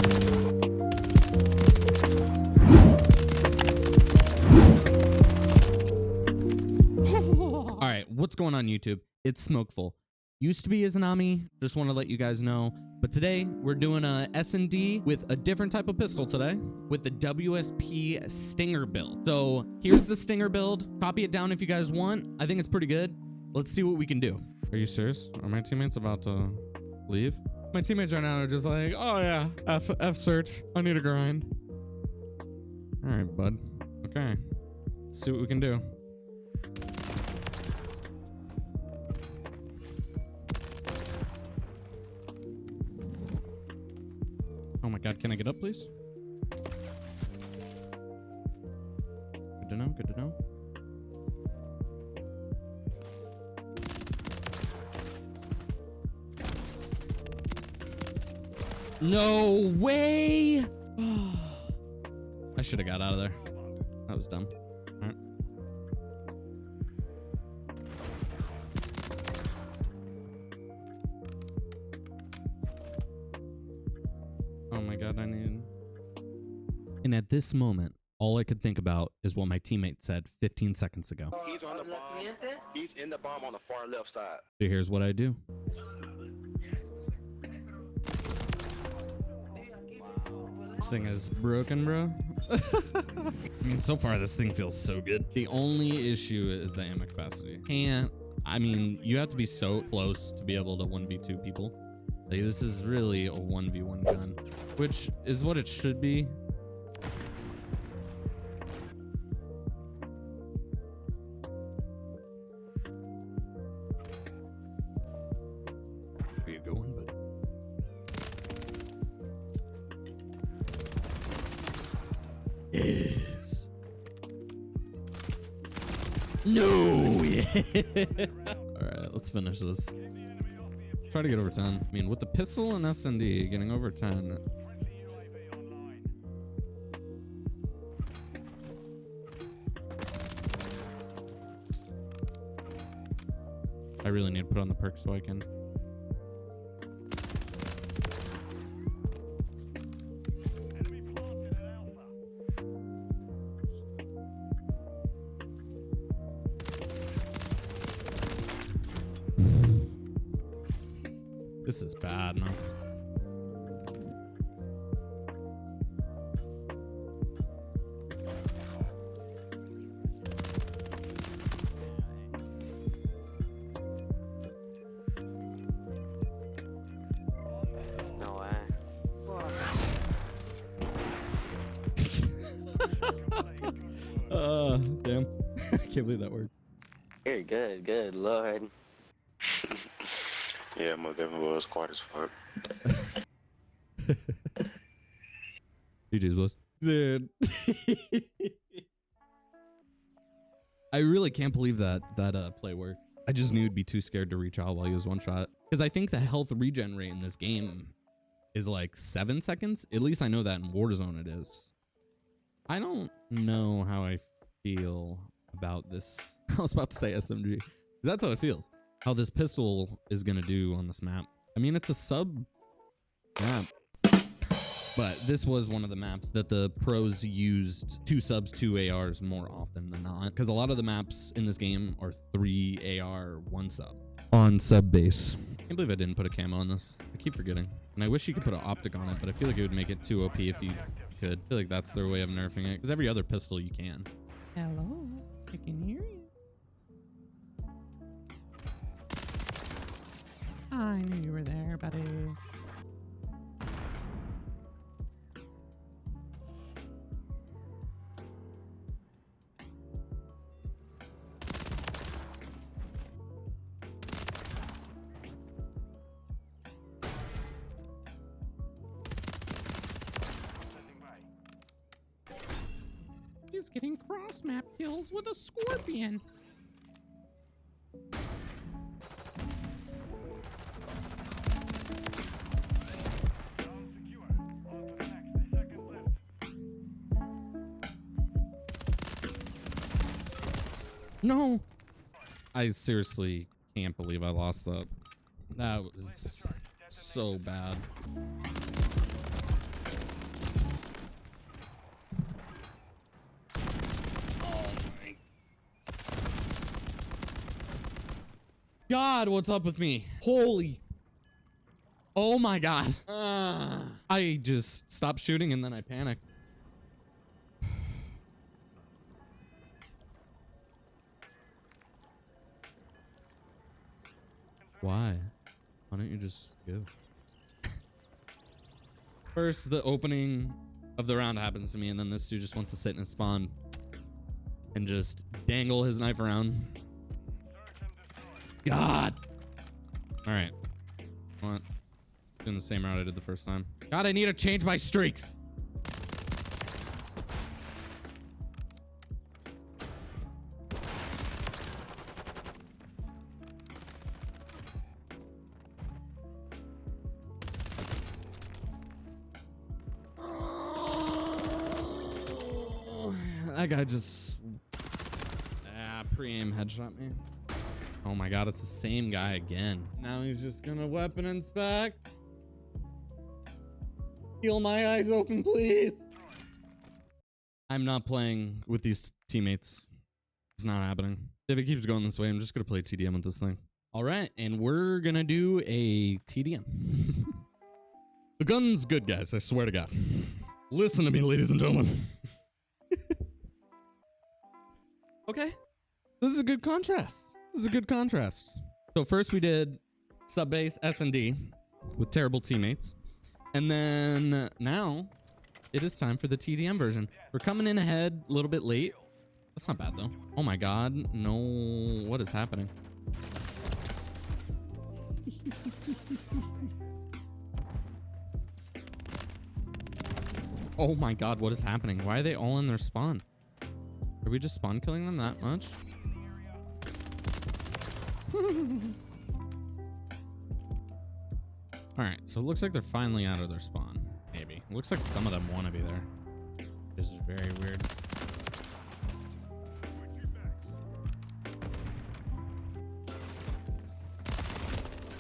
All right, what's going on YouTube? It's Smokful. Used to be Izanami, just want to let you guys know. But today, we're doing a SnD with a different type of pistol today, with the WSP Stinger build. So here's the Stinger build. Copy it down if you guys want. I think it's pretty good. Let's see what we can do. Are you serious? Are my teammates about to leave? My teammates right now are just like, oh yeah, F search. I need a grind. All right, bud. Okay. Let's see what we can do. Oh my God, can I get up, please? Good to know, good to know. No way! I should have got out of there. That was dumb. All right. Oh my God, I need... And at this moment, all I could think about is what my teammate said 15 seconds ago. He's on the bomb. He's in the bomb on the far left side. So here's what I do. This thing is broken, bro. I mean, so far this thing feels so good. The only issue is the ammo capacity. I mean, you have to be so close to be able to 1v2 people. Like, this is really a 1v1 gun, which is what it should be. Where you going, buddy? Yes. No. Yeah. All right, let's finish this. Try to get over 10. I mean, with the pistol and SnD, getting over 10. I really need to put on the perk so I can. This is bad, man. No way. Damn. I can't believe that worked. You're good, good Lord. Yeah, my definitely was quiet as fuck. GG's, boys. Dude. I really can't believe that play worked. I just knew he'd be too scared to reach out while he was one shot. Because I think the health regen rate in this game is like 7 seconds. At least I know that in Warzone it is. I don't know how I feel about this. I was about to say SMG. Because that's how it feels. How this pistol is going to do on this map. I mean, it's a sub map. But this was one of the maps that the pros used 2 subs, 2 ARs more often than not. Because a lot of the maps in this game are 3 AR, 1 sub. On sub base. I can't believe I didn't put a camo on this. I keep forgetting. And I wish you could put an optic on it, but I feel like it would make it too OP if you could. I feel like that's their way of nerfing it. Because every other pistol you can. Hello, I can hear you. I knew you were there, buddy. He's getting cross-map kills with a scorpion. No. I seriously can't believe I lost that. That was so bad. God, what's up with me? Holy. Oh my God. I just stopped shooting and then I panicked. Why? Why don't you just go? First, the opening of the round happens to me, and then this dude just wants to sit in his spawn and just dangle his knife around. God. All right. What? Doing the same route I did the first time. God, I need to change my streaks. That guy just pre-aim headshot me. Oh my God, it's the same guy again. Now he's just gonna weapon inspect. Heal my eyes open, please. I'm not playing with these teammates. It's not happening. If it keeps going this way, I'm just gonna play TDM with this thing. All right, and we're gonna do a TDM. The gun's good, guys, I swear to God. Listen to me, ladies and gentlemen. Okay, this is a good contrast. This is a good contrast. So first we did sub base SnD with terrible teammates. And then now it is time for the TDM version. We're coming in ahead a little bit late. That's not bad though. Oh my God, no, what is happening? Oh my God, what is happening? Why are they all in their spawn? Are we just spawn killing them that much? All right, so it looks like they're finally out of their spawn. Maybe. It looks like some of them want to be there. This is very weird.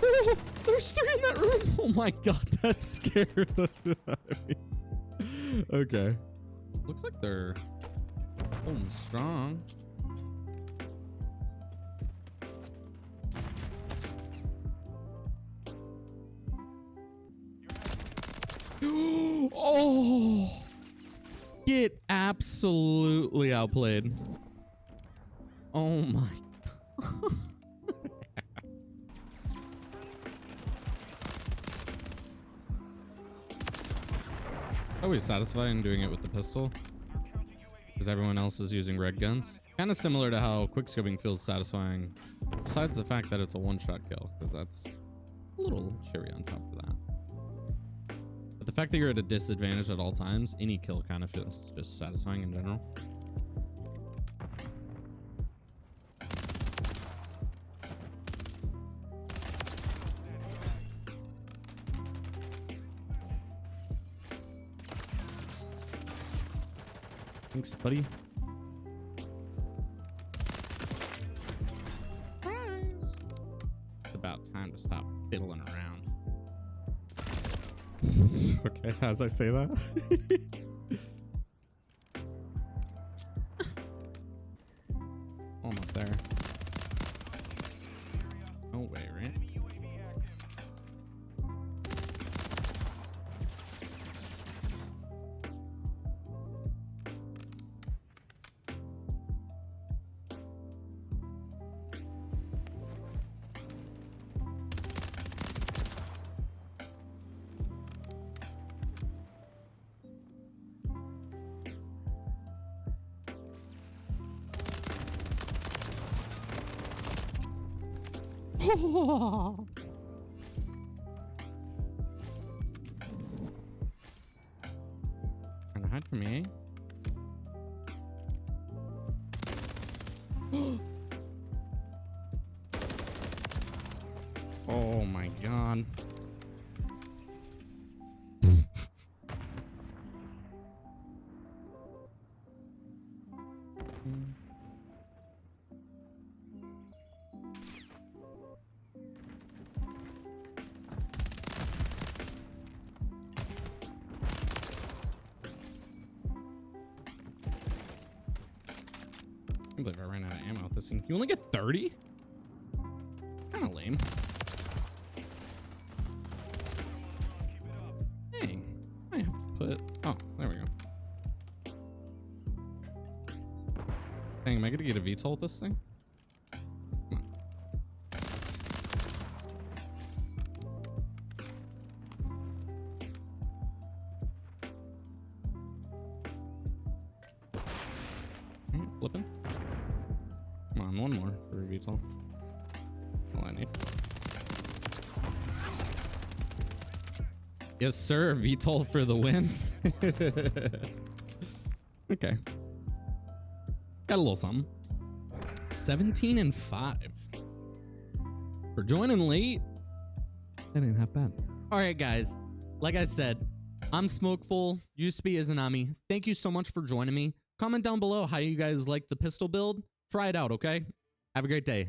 Oh, there's 3 in that room. Oh my God, that scared the shit out of me. Okay. Looks like they're holding strong. Oh, get absolutely outplayed. Oh my God. Always satisfying doing it with the pistol because everyone else is using red guns. Kind of similar to how quickscoping feels satisfying, besides the fact that it's a one-shot kill, because that's a little cherry on top of that. But the fact that you're at a disadvantage at all times, any kill kind of feels just satisfying in general. Thanks, buddy. Surprise. It's about time to stop fiddling around. Okay, as I say that. Almost there. No way, right? Trying to hide from me, eh? Oh my God. I can't believe I ran out of ammo with this thing. You only get 30? What kind put... Oh, there we go. Dang, am I gonna get a VTOL with this thing? Come on. Flipping. Come on, one more for a VTOL. All I need. Yes, sir. VTOL for the win. Okay. Got a little something. 17 and 5. For joining late, that ain't half bad. All right, guys. Like I said, I'm Smokeful. WSP is Anami. Thank you so much for joining me. Comment down below how you guys like the pistol build. Try it out, okay? Have a great day.